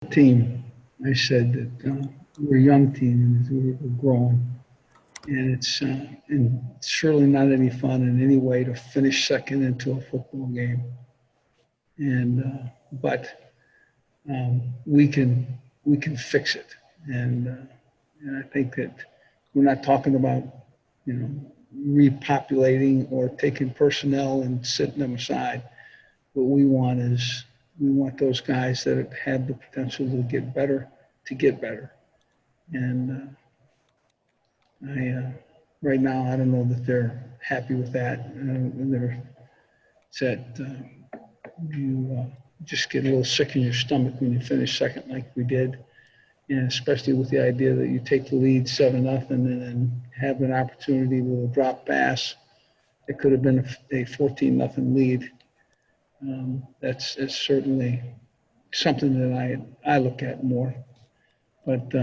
team, I said that we're a young team and we're growing. And it's surely not any fun in any way to finish second into a football game. But we can fix it. And I think that we're not talking about, repopulating or taking personnel and setting them aside. What we want is we want those guys that have the potential to get better, And right now, I don't know that they're happy with that. And they're said you just get a little sick in your stomach when you finish second like we did. And especially with the idea that you take the lead 7-0 and then have an opportunity with a drop pass. It could have been a 14-0 lead. That's certainly something that I look at more. But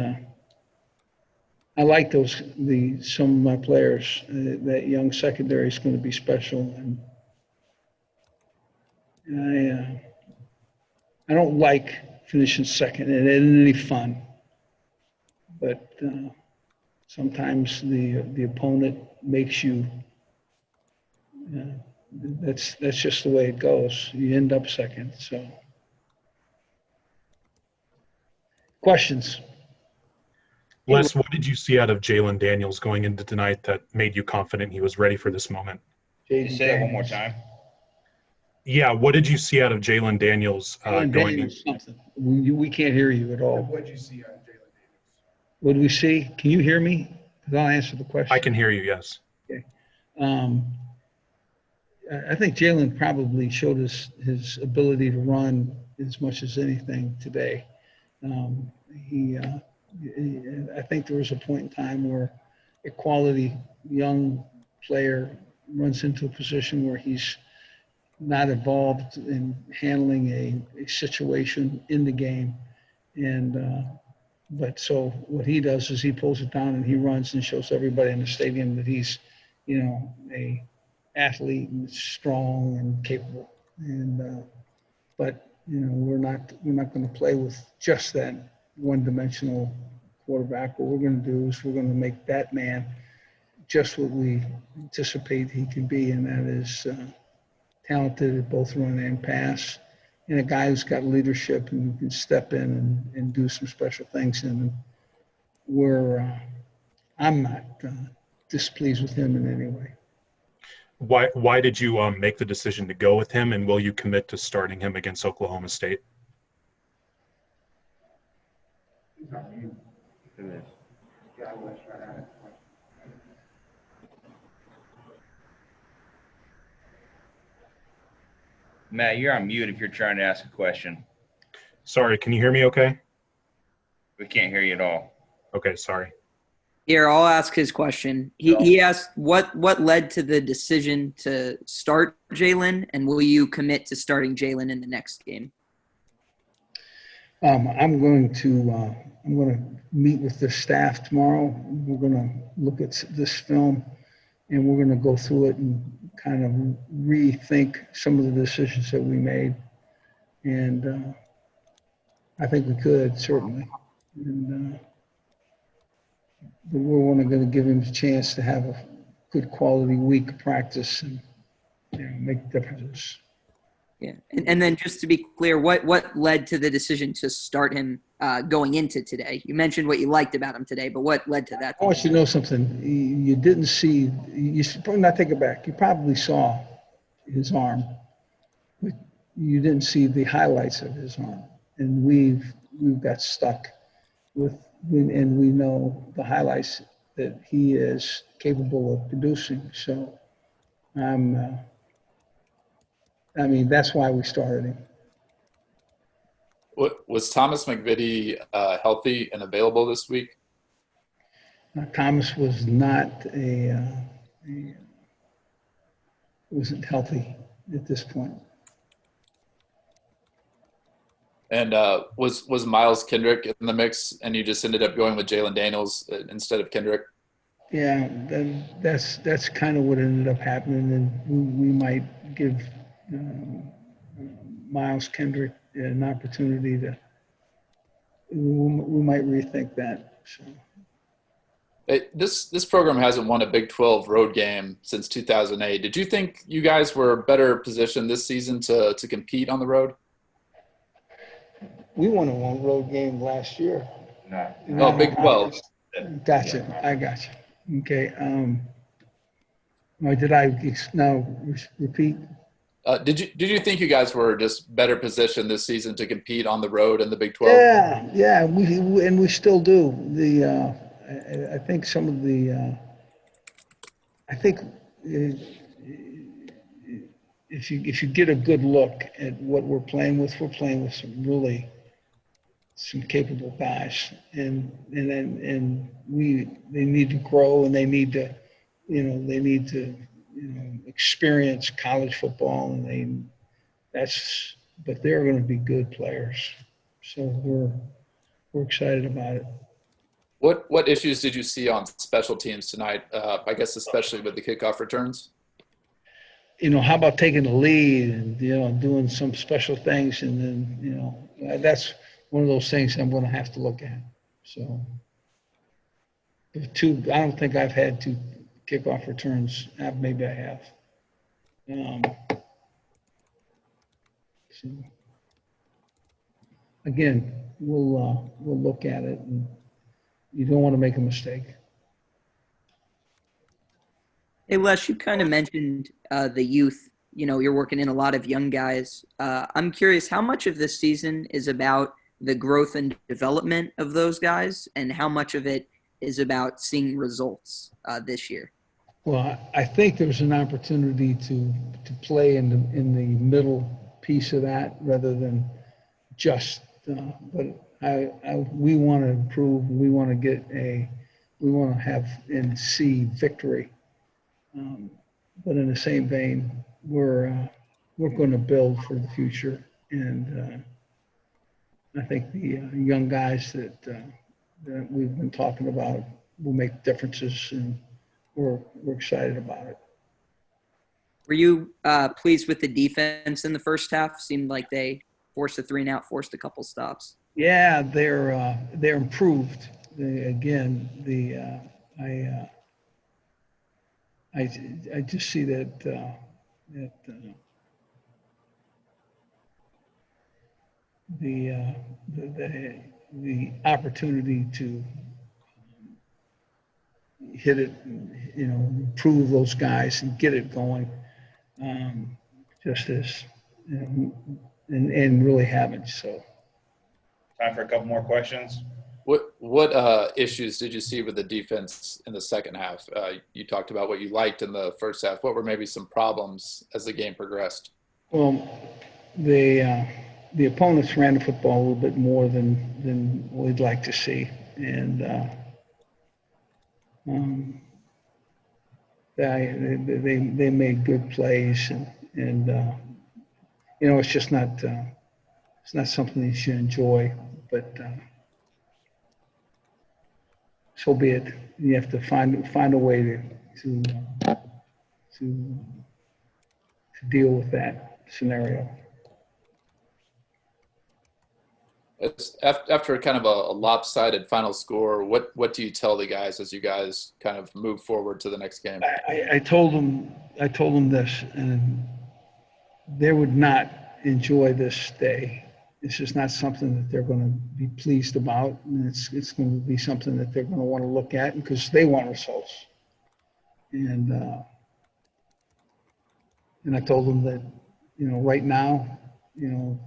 I like some of my players. That young secondary is going to be special, and I don't like finishing second. It isn't any fun, but sometimes the opponent makes you. That's just the way it goes. You end up second. So, questions. Les, what did you see out of Jalen Daniels going into tonight that made you confident he was ready for this moment? Can you say it one more time? Yeah, what did you see out of Jalen Daniels going in? Something. We can't hear you at all. What did you see out of Jalen Daniels? What did we see? Can you hear me? Because I'll answer the question. I can hear you, yes. Okay. I think Jalen probably showed his ability to run as much as anything today. I think there was a point in time where a quality young player runs into a position where he's not involved in handling a situation in the game. But so what he does is he pulls it down and he runs and shows everybody in the stadium that he's, a athlete and strong and capable. But we're not going to play with just that one-dimensional quarterback. What we're going to do is we're going to make that man just what we anticipate he can be, and that is talented at both run and pass, and a guy who's got leadership and can step in and do some special things. And I'm not displeased with him in any way. Why did you make the decision to go with him, and will you commit to starting him against Oklahoma State? Matt, you're on mute if you're trying to ask a question. Sorry, can you hear me okay? We can't hear you at all. Okay, sorry. Here, I'll ask his question. He asked what led to the decision to start Jalen, and will you commit to starting Jalen in the next game? I'm going to meet with the staff tomorrow. We're going to look at this film, and we're going to go through it and kind of rethink some of the decisions that we made. And I think we could, certainly. But we're only going to give him a chance to have a good quality week of practice and make differences. Yeah, and then just to be clear, what led to the decision to start him going into today? You mentioned what you liked about him today, but what led to that? I want you to know something. You didn't see. You should probably not take it back. You probably saw his arm, but you didn't see the highlights of his arm. And we've got stuck with, and we know the highlights that he is capable of producing. So that's why we started him. Was Thomas McVitie healthy and available this week? Thomas was not wasn't healthy at this point. And was Miles Kendrick in the mix, and you just ended up going with Jalen Daniels instead of Kendrick? Yeah, that's kind of what ended up happening, and we might give Miles Kendrick an opportunity to we might rethink that. So. This program hasn't won a Big 12 road game since 2008. Did you think you guys were better positioned this season to compete on the road? We won a one road game last year. No. Oh, Big 12. Gotcha. I gotcha. Okay. Or did I now repeat? Did you think you guys were just better positioned this season to compete on the road in the Big 12? Yeah. We still do. I think some of the. I think if you get a good look at what we're playing with some capable guys, and they need to grow, and they need to experience college football, and but they're going to be good players, so we're excited about it. What issues did you see on special teams tonight? I guess especially with the kickoff returns. How about taking the lead and doing some special things, and then that's one of those things I'm going to have to look at. So, I don't think I've had two kickoff returns. Maybe I have. So again, we'll look at it, and you don't want to make a mistake. Hey, Les, you kind of mentioned the youth. You're working in a lot of young guys. I'm curious, how much of this season is about the growth and development of those guys, and how much of it is about seeing results this year? Well, I think there's an opportunity to play in the middle piece of that rather than just. But we want to improve. We want to have and see victory. But in the same vein, we're going to build for the future, and I think the young guys that we've been talking about will make differences, and we're excited about it. Were you pleased with the defense in the first half? Seemed like they forced a 3-and-out, forced a couple stops. Yeah, they're improved. I just see that the opportunity to hit it, improve those guys and get it going, just as, and really haven't. So. Time for a couple more questions. What issues did you see with the defense in the second half? You talked about what you liked in the first half. What were maybe some problems as the game progressed? Well, the opponents ran the football a little bit more than we'd like to see, and they made good plays, and it's just not something you should enjoy, but so be it. You have to find a way to deal with that scenario. After kind of a lopsided final score, what do you tell the guys as you guys kind of move forward to the next game? I told them this, and they would not enjoy this day. This is not something that they're going to be pleased about, and it's going to be something that they're going to want to look at because they want results. And I told them that right now you're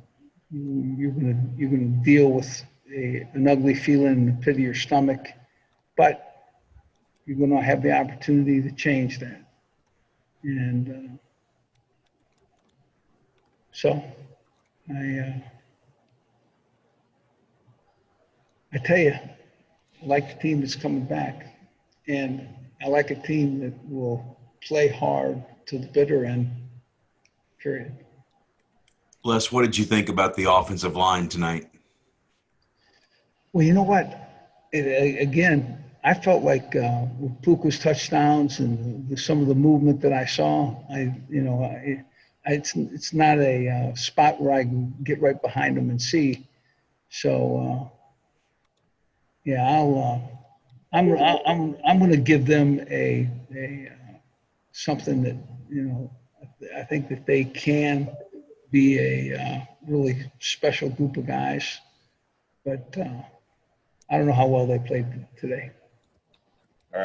going to deal with an ugly feeling in the pit of your stomach, but you're going to have the opportunity to change that. And so I tell you, I like the team that's coming back, and I like a team that will play hard to the bitter end, period. Les, what did you think about the offensive line tonight? Well, you know what? Again, I felt like with Puka's touchdowns and some of the movement that I saw, it's not a spot where I can get right behind them and see. So Yeah, I'm going to give them something that, you know, I think that they can be a really special group of guys, but I don't know how well they played today.